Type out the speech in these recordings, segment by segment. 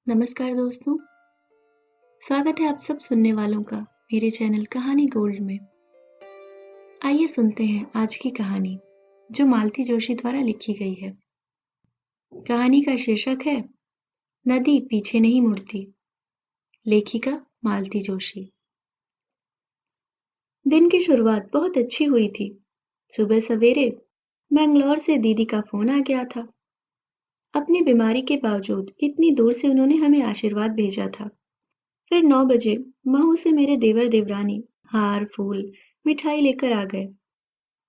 नमस्कार दोस्तों, स्वागत है आप सब सुनने वालों का मेरे चैनल कहानी गोल्ड में। आइए सुनते हैं आज की कहानी जो मालती जोशी द्वारा लिखी गई है। कहानी का शीर्षक है नदी पीछे नहीं मुड़ती। लेखिका मालती जोशी। दिन की शुरुआत बहुत अच्छी हुई थी। सुबह सवेरे मैंगलोर से दीदी का फोन आ गया था। अपनी बीमारी के बावजूद इतनी दूर से उन्होंने हमें आशीर्वाद भेजा था। फिर 9 बजे महू से मेरे देवर देवरानी हार फूल मिठाई लेकर आ गए।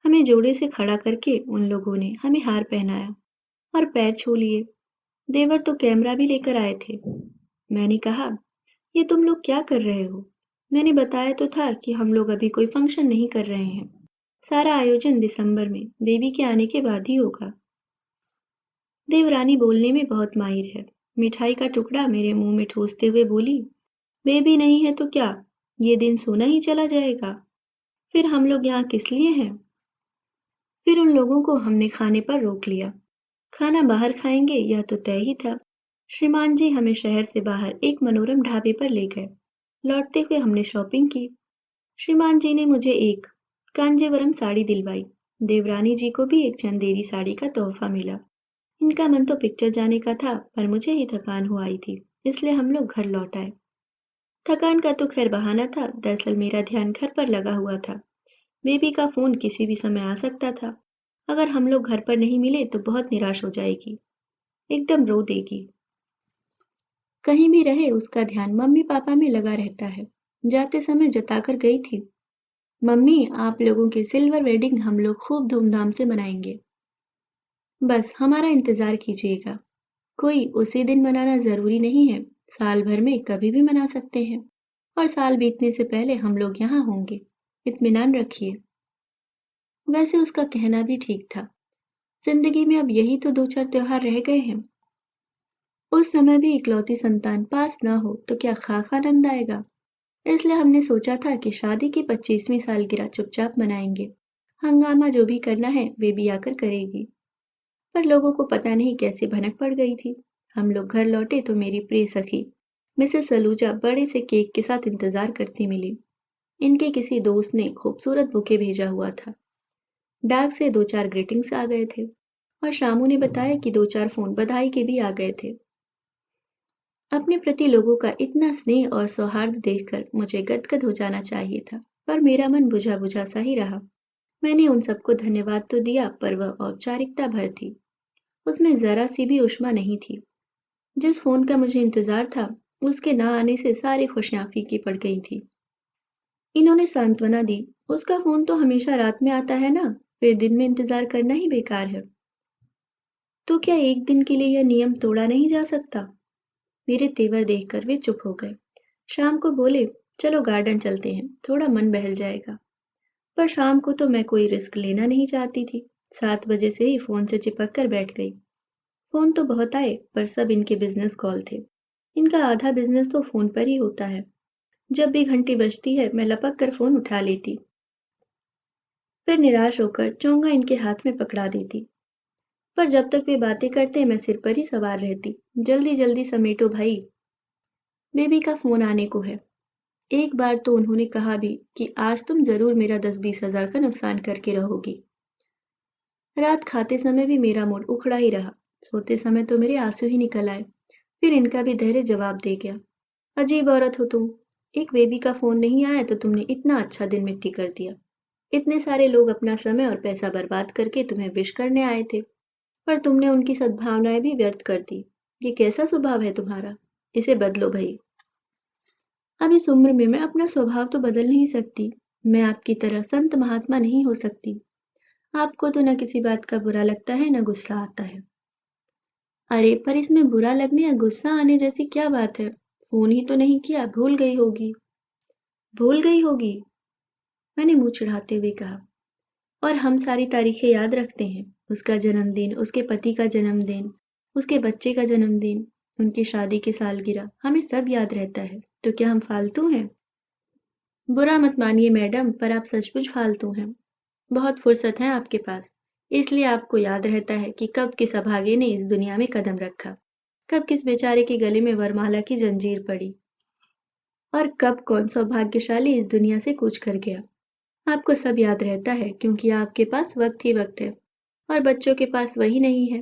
हमें जोड़े से खड़ा करके उन लोगों ने हमें हार पहनाया और पैर छू लिए। देवर तो कैमरा भी लेकर आए थे। मैंने कहा, ये तुम लोग क्या कर रहे हो? मैंने बताया तो था कि हम लोग अभी कोई फंक्शन नहीं कर रहे हैं। सारा आयोजन दिसंबर में बेबी के आने के बाद ही होगा। देवरानी बोलने में बहुत माहिर है। मिठाई का टुकड़ा मेरे मुंह में ठूसते हुए बोली, बेबी नहीं है तो क्या, ये दिन सोना ही चला जाएगा। फिर हम लोग यहाँ किस लिए हैं? फिर उन लोगों को हमने खाने पर रोक लिया। खाना बाहर खाएंगे यह तो तय ही था। श्रीमान जी हमें शहर से बाहर एक मनोरम ढाबे पर ले गए। लौटते हुए हमने शॉपिंग की। श्रीमान जी ने मुझे एक कांजीवरम साड़ी दिलवाई। देवरानी जी को भी एक चंदेरी साड़ी का तोहफा मिला। इनका मन तो पिक्चर जाने का था, पर मुझे ही थकान हो आई थी, इसलिए हम लोग घर लौट आए। थकान का तो खैर बहाना था, दरअसल मेरा ध्यान घर पर लगा हुआ था। बेबी का फोन किसी भी समय आ सकता था। अगर हम लोग घर पर नहीं मिले तो बहुत निराश हो जाएगी, एकदम रो देगी। कहीं भी रहे उसका ध्यान मम्मी पापा में लगा रहता है। जाते समय जताकर गई थी, मम्मी आप लोगों की सिल्वर वेडिंग हम लोग खूब धूमधाम से मनाएंगे। बस हमारा इंतजार कीजिएगा। कोई उसी दिन मनाना जरूरी नहीं है, साल भर में कभी भी मना सकते हैं। और साल बीतने से पहले हम लोग यहाँ होंगे, इत्मीनान रखिए। वैसे उसका कहना भी ठीक था। जिंदगी में अब यही तो दो चार त्योहार रह गए हैं। उस समय भी इकलौती संतान पास ना हो तो क्या खाक आनंद आएगा। इसलिए हमने सोचा था कि शादी की 25वीं सालगिरह चुपचाप मनाएंगे। हंगामा जो भी करना है बेबी आकर करेगी। पर लोगों को पता नहीं कैसे भनक पड़ गई थी। हम लोग घर लौटे तो मेरी प्रिय सखी मिसेस सलूजा बड़े से केक के साथ इंतजार करती मिली। इनके किसी दोस्त ने खूबसूरत बुके भेजा हुआ था। डाक से दो चार ग्रीटिंग्स आ गए थे और शामू ने बताया कि दो चार फोन बधाई के भी आ गए थे। अपने प्रति लोगों का इतना स्नेह और सौहार्द देखकर मुझे गदगद हो जाना चाहिए था, पर मेरा मन बुझा बुझा सा ही रहा। मैंने उन सबको धन्यवाद तो दिया, पर वह औपचारिकता भर थी। उसमें जरा सी भी ऊष्मा नहीं थी। जिस फोन का मुझे इंतजार था, उसके ना आने से सारी खुशियां फीकी पड़ गई थी। इन्होंने सांत्वना दी, उसका फोन तो हमेशा रात में आता है ना, फिर दिन में इंतजार करना ही बेकार है। तो क्या एक दिन के लिए यह नियम तोड़ा नहीं जा सकता? मेरे तेवर देखकर वे चुप हो गए। शाम को बोले, चलो गार्डन चलते हैं, थोड़ा मन बहल जाएगा। पर शाम को तो मैं कोई रिस्क लेना नहीं चाहती थी। 7 बजे से ही फोन से चिपक कर बैठ गई। फोन तो बहुत आए, पर सब इनके बिजनेस कॉल थे। इनका आधा बिजनेस तो फोन पर ही होता है। जब भी घंटी बजती है मैं लपक कर फोन उठा लेती, फिर निराश होकर चोंगा इनके हाथ में पकड़ा देती। पर जब तक वे बातें करते मैं सिर पर ही सवार रहती। जल्दी जल्दी समेटो भाई, बेबी का फोन आने को है। एक बार तो उन्होंने कहा भी कि आज तुम जरूर मेरा 10-20 हजार का नुकसान करके रहोगी। रात खाते समय भी मेरा मूड उखड़ा ही रहा। सोते समय तो मेरे आंसू ही निकल आए। फिर इनका भी धैर्य जवाब दे गया, अजीब औरत हो तुम। एक बेबी का फोन नहीं आया तो तुमने इतना अच्छा दिन मिट्टी कर दिया। इतने सारे लोग अपना समय और पैसा बर्बाद करके तुम्हें विश करने आए थे, पर तुमने उनकी सद्भावनाएं भी व्यर्थ कर दी। ये कैसा स्वभाव है तुम्हारा? इसे बदलो भाई। अब इस उम्र में मैं अपना स्वभाव तो बदल नहीं सकती। मैं आपकी तरह संत महात्मा नहीं हो सकती। आपको तो न किसी बात का बुरा लगता है न गुस्सा आता है। अरे पर इसमें बुरा लगने या गुस्सा आने जैसी क्या बात है? फोन ही तो नहीं किया, भूल गई होगी। भूल गई होगी, मैंने मुंह चिढ़ाते हुए कहा। और हम सारी तारीखें याद रखते हैं, उसका जन्मदिन, उसके पति का जन्मदिन, उसके बच्चे का जन्मदिन, उनकी शादी की सालगिरह, हमें सब याद रहता है। तो क्या हम फालतू हैं? बुरा मत मानिए मैडम, पर आप सचमुच फालतू हैं। बहुत फुर्सत है आपके पास, इसलिए आपको याद रहता है कि कब किस अभागे ने इस दुनिया में कदम रखा। कब किस बेचारे के गले में वरमाला की जंजीर पड़ी और कब कौन सौभाग्यशाली इस दुनिया से कूच कर गया। आपको सब याद रहता है क्योंकि आपके पास वक्त ही वक्त है और बच्चों के पास वही नहीं है।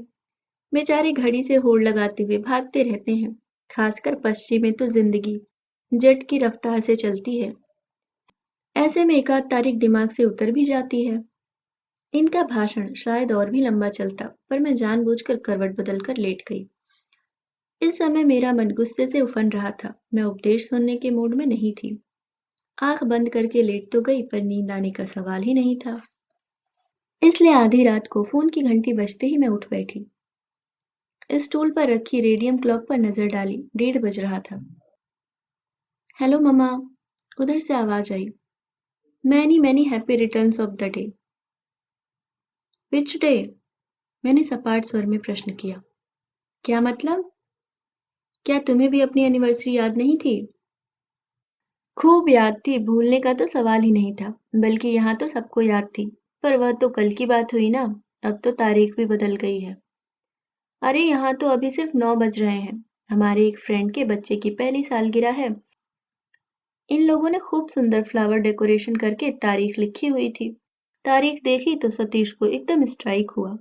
बेचारे घड़ी से होड़ लगाते हुए भागते रहते हैं। खासकर पश्चिम में तो जिंदगी जेट की रफ्तार से चलती है। ऐसे में एक आध तारीख दिमाग से उतर भी जाती है। इनका भाषण शायद और भी लंबा चलता, पर मैं जानबूझकर करवट बदलकर लेट गई। इस समय मेरा मन गुस्से से उफन रहा था। मैं उपदेश सुनने के मूड में नहीं थी। आंख बंद करके लेट तो गई, पर नींद आने का सवाल ही नहीं था। इसलिए आधी रात को फोन की घंटी बजते ही मैं उठ बैठी। स्टूल पर रखी रेडियम क्लॉक पर नजर डाली। 1:30 बज रहा था। हेलो मम्मा, उधर से आवाज आई। Many many happy returns of the day. Which day? मैंने सपाट स्वर में प्रश्न किया। क्या मतलब? क्या तुम्हें भी अपनी एनिवर्सरी याद नहीं थी? खूब याद थी, भूलने का तो सवाल ही नहीं था। बल्कि यहाँ तो सबको याद थी। पर वह तो कल की बात हुई ना। अब तो तारीख भी बदल गई है। अरे यहाँ तो अभी सिर्फ 9 बज रहे हैं। हमारे एक फ्रेंड के बच्चे की पहली सालगिरह है। इन लोगों ने खूब सुंदर फ्लावर डेकोरेशन करके तारीख लिखी हुई थी। तारीख देखी तो सतीश को एकदम स्ट्राइक हुआ।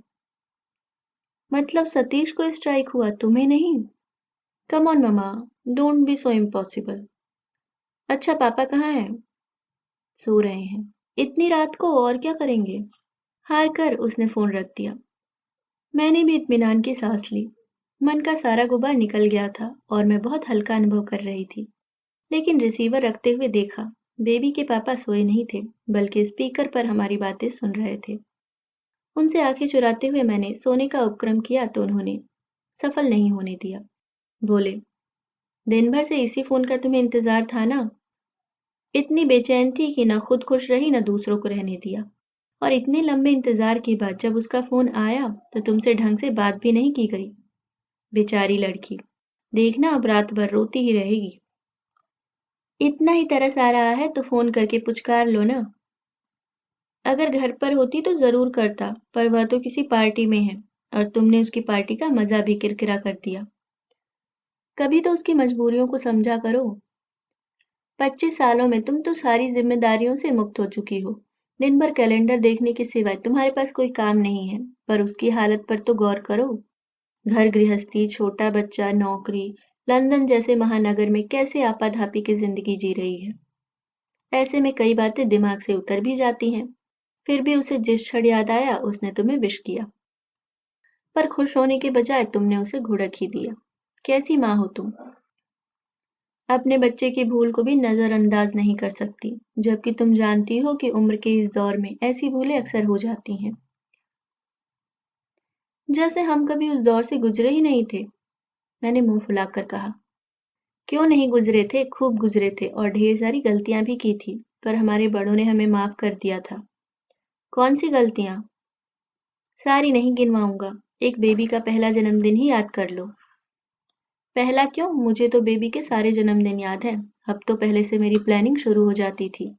मतलब सतीश को स्ट्राइक हुआ, तुम्हें नहीं? Come on mama, don't be so impossible. अच्छा, पापा कहाँ हैं? सो रहे हैं। इतनी रात को और क्या करेंगे? हार कर उसने फोन रख दिया। मैंने भी इत्मीनान की सांस ली। मन का सारा गुबार निकल गया था और मैं बहुत हल्का अनुभव कर रही थी। लेकिन रिसीवर रखते हुए देखा, बेबी के पापा सोए नहीं थे, बल्कि स्पीकर पर हमारी बातें सुन रहे थे। उनसे आंखें चुराते हुए मैंने सोने का उपक्रम किया तो उन्होंने सफल नहीं होने दिया। बोले, दिन भर से इसी फोन का तुम्हें इंतजार था ना? इतनी बेचैन थी कि न खुद खुश रही न दूसरों को रहने दिया। और इतने लंबे इंतजार के बाद जब उसका फोन आया तो तुमसे ढंग से बात भी नहीं की गई। बेचारी लड़की, देखना अब रात भर रोती ही रहेगी। इतना ही तरस आ रहा है तो फोन करके पुचकार लो ना। अगर घर पर होती तो जरूर करता, पर वह तो किसी पार्टी में है और तुमने उसकी पार्टी का मजा भी किरकिरा कर दिया। कभी तो उसकी मजबूरियों को समझा करो। 25 सालों में तुम तो सारी जिम्मेदारियों से मुक्त हो चुकी हो। दिन भर कैलेंडर देखने के सिवाय तुम्हारे पास कोई काम नहीं है। पर उसकी हालत पर तो गौर करो। घर गृहस्थी, छोटा बच्चा, नौकरी, लंदन जैसे महानगर में कैसे आपाधापी की जिंदगी जी रही है। ऐसे में कई बातें दिमाग से उतर भी जाती हैं। फिर भी उसे जिस क्षण याद आया उसने तुम्हें विश किया। पर खुश होने के बजाय तुमने उसे घुड़क ही दिया। कैसी माँ हो तुम? अपने बच्चे की भूल को भी नजरअंदाज नहीं कर सकती, जबकि तुम जानती हो कि उम्र के इस दौर में ऐसी भूलें अक्सर हो जाती हैं। जैसे हम कभी उस दौर से गुजरे ही नहीं थे। मैंने मुंह फुलाकर कहा। क्यों नहीं गुजरे थे, खूब गुजरे थे और ढेर सारी गलतियां भी की थी, पर हमारे बड़ों ने हमें माफ कर दिया था। कौन सी गलतियां? सारी नहीं गिनवाऊंगा। एक बेबी का पहला जन्मदिन ही याद कर लो। पहला क्यों? मुझे तो बेबी के सारे जन्मदिन याद हैं। हफ्तों पहले से मेरी प्लानिंग शुरू हो जाती थी।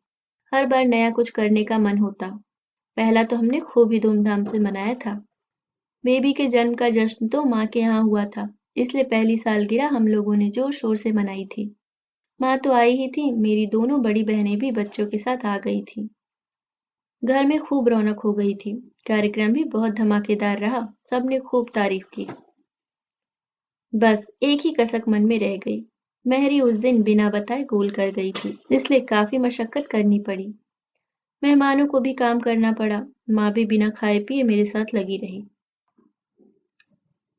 हर बार नया कुछ करने का मन होता। पहला तो हमने खूब ही धूमधाम से मनाया था। बेबी के जन्म का जश्न तो माँ के यहाँ हुआ था, इसलिए पहली सालगिरह हम लोगों ने जोर शोर से मनाई थी। माँ तो आई ही थी, मेरी दोनों बड़ी बहनें भी बच्चों के साथ आ गई थी। घर में खूब रौनक हो गई थी। कार्यक्रम भी बहुत धमाकेदार रहा। सबने खूब तारीफ की। बस एक ही कसक मन में रह गई। मेहरी उस दिन बिना बताए गोल कर गई थी, इसलिए काफी मशक्कत करनी पड़ी। मेहमानों को भी काम करना पड़ा। माँ भी बिना खाए पिए मेरे साथ लगी रही।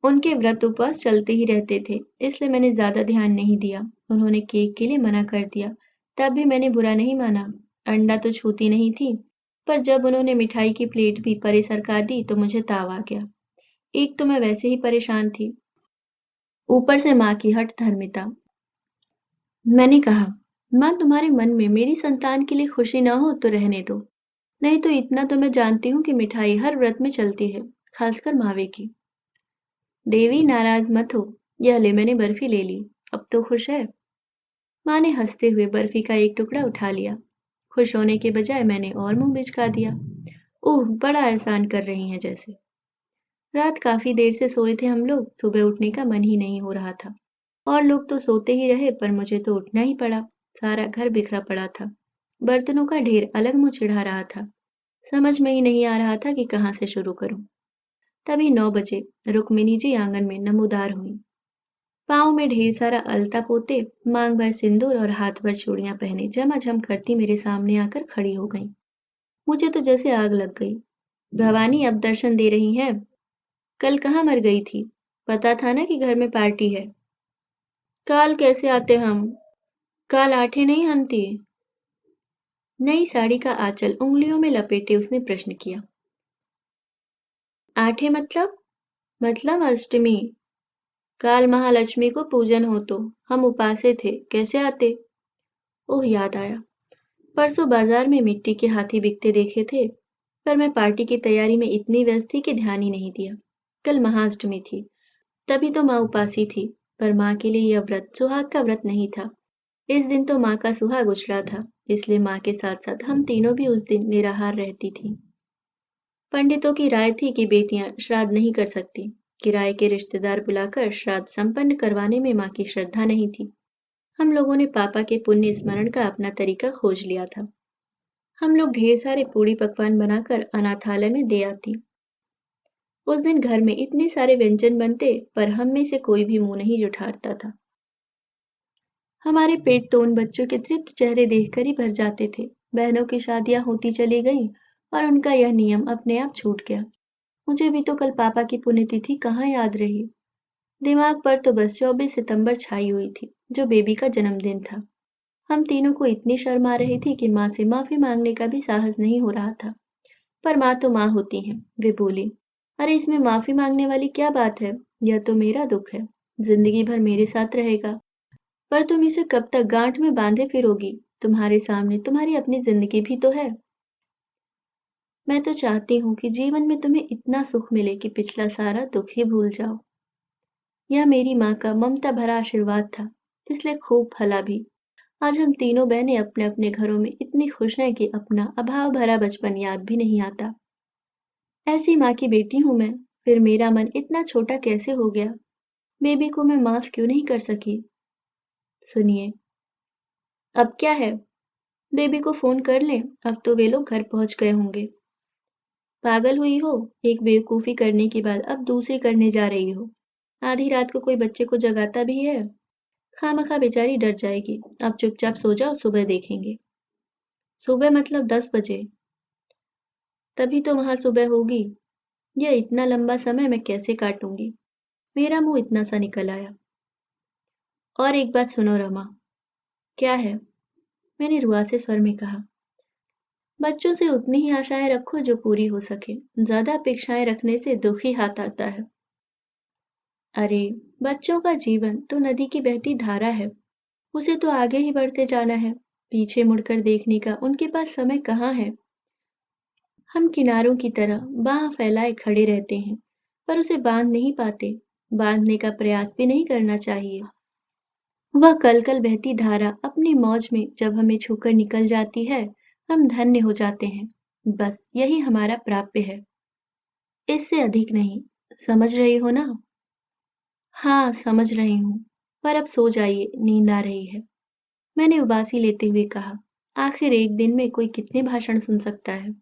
उनके व्रत उपवास चलते ही रहते थे, इसलिए मैंने ज्यादा ध्यान नहीं दिया। उन्होंने केक के लिए मना कर दिया, तब भी मैंने बुरा नहीं माना। अंडा तो छूती नहीं थी, पर जब उन्होंने मिठाई की प्लेट भी परे सरका दी तो मुझे ताव आ गया। एक तो मैं वैसे ही परेशान थी, ऊपर से माँ की हठ धर्मिता। मैंने कहा, माँ तुम्हारे मन में मेरी संतान के लिए खुशी न हो तो रहने दो। नहीं तो इतना तो मैं जानती हूँ कि मिठाई हर व्रत में चलती है, खासकर मावे की। देवी नाराज मत हो। यह ले, मैंने बर्फी ले ली। अब तो खुश है? माँ ने हंसते हुए बर्फी का एक टुकड़ा उठा लिया। खुश होने के बजाय मैंने और मुंह बिचका दिया। ओह, बड़ा एहसान कर रही हैं जैसे। रात काफी देर से सोए थे हम लोग, सुबह उठने का मन ही नहीं हो रहा था। और लोग तो सोते ही रहे पर मुझे तो उठना ही पड़ा। सारा घर बिखरा पड़ा था। बर्तनों का ढेर अलग मुंह चिढ़ा रहा था। समझ में ही नहीं आ रहा था कि कहाँ से शुरू करूं। तभी 9 बजे रुक्मिनी जी आंगन में नमूदार हुई। पाँव में ढेर सारा अलता पोते, मांग भर सिंदूर और हाथ भर चूड़ियां पहने झमाझम करती मेरे सामने आकर खड़ी हो गईं। मुझे तो जैसे आग लग गई। भवानी अब दर्शन दे रही हैं। कल कहाँ मर गई थी? पता था ना कि घर में पार्टी है। काल कैसे आते हम? काल आठे नहीं हनती। नई साड़ी का आंचल उंगलियों में लपेटे उसने प्रश्न किया। आठे मतलब? मतलब अष्टमी। काल महालक्ष्मी को पूजन हो तो हम उपासे थे, कैसे आते? ओह, याद आया। परसों बाजार में मिट्टी के हाथी बिकते देखे थे, पर मैं पार्टी की तैयारी में इतनी व्यस्त थी कि ध्यान ही नहीं दिया। कल महाअष्टमी थी, तभी तो माँ उपासी थी, पर माँ के लिए यह व्रत सुहाग का व्रत नहीं था। इस दिन तो माँ का सुहाग उछला था, इसलिए माँ के साथ साथ हम तीनों भी उस दिन निराहार रहती थीं। पंडितों की राय थी कि बेटियां श्राद्ध नहीं कर सकती। किराए के रिश्तेदार बुलाकर श्राद्ध संपन्न करवाने में माँ की श्रद्धा नहीं थी। हम लोगों ने पापा के पुण्य स्मरण का अपना तरीका खोज लिया था। हम लोग ढेर सारे पूड़ी पकवान बनाकर अनाथालय में दे आती। उस दिन घर में इतने सारे व्यंजन बनते, पर हम में से कोई भी मुंह नहीं जुठारता था। हमारे पेट तो उन बच्चों के तृप्त चेहरे देखकर ही भर जाते थे। बहनों की शादियां होती चली गईं और उनका यह नियम अपने आप छूट गया। मुझे भी तो कल पापा की पुण्यतिथि कहाँ याद रही। दिमाग पर तो बस 24 सितंबर छाई हुई थी, जो बेबी का जन्मदिन था। हम तीनों को इतनी शर्म आ रही थी कि माँ से माफी मांगने का भी साहस नहीं हो रहा था। पर माँ तो माँ होती हैं। वे बोली, अरे इसमें माफी मांगने वाली क्या बात है? यह तो मेरा दुख है, जिंदगी भर मेरे साथ रहेगा। पर तुम इसे कब तक गांठ में बांधे फिरोगी? तुम्हारे सामने तुम्हारी अपनी जिंदगी भी तो है। मैं तो चाहती हूँ कि जीवन में तुम्हें इतना सुख मिले कि पिछला सारा दुख ही भूल जाओ। यह मेरी माँ का ममता भरा आशीर्वाद था, इसलिए खूब फला भी। आज हम तीनों बहनें अपने अपने घरों में इतनी खुश हैं कि अपना अभाव भरा बचपन याद भी नहीं आता। ऐसी माँ की बेटी हूँ मैं, फिर मेरा मन इतना छोटा कैसे हो गया? बेबी को मैं माफ क्यों नहीं कर सकी? सुनिए, अब क्या है? बेबी को फोन कर लें, अब तो वे लोग घर पहुंच गए होंगे। पागल हुई हो? एक बेवकूफी करने के बाद अब दूसरी करने जा रही हो। आधी रात को कोई बच्चे को जगाता भी है? खामखा बेचारी डर जाएगी। अब चुपचाप सो जाओ, सुबह देखेंगे। सुबह मतलब 10 बजे। तभी तो वहां सुबह होगी। यह इतना लंबा समय मैं कैसे काटूंगी? मेरा मुंह इतना सा निकल आया। और एक बात सुनो रमा। क्या है? मैंने रुआसे स्वर में कहा। बच्चों से उतनी ही आशाएं रखो जो पूरी हो सके। ज्यादा अपेक्षाएं रखने से दुख ही हाथ आता है। अरे, बच्चों का जीवन तो नदी की बहती धारा है। उसे तो आगे ही बढ़ते जाना है। पीछे मुड़कर देखने का उनके पास समय कहाँ है? हम किनारों की तरह बांह फैलाए खड़े रहते हैं, पर उसे बांध नहीं पाते। बांधने का प्रयास भी नहीं करना चाहिए। वह कल कल बहती धारा अपनी मौज में जब हमें छूकर निकल जाती है, हम धन्य हो जाते हैं। बस यही हमारा प्राप्य है, इससे अधिक नहीं। समझ रही हो ना? हाँ, समझ रही हूँ। पर अब सो जाइए, नींद आ रही है। मैंने उबासी लेते हुए कहा। आखिर एक दिन में कोई कितने भाषण सुन सकता है?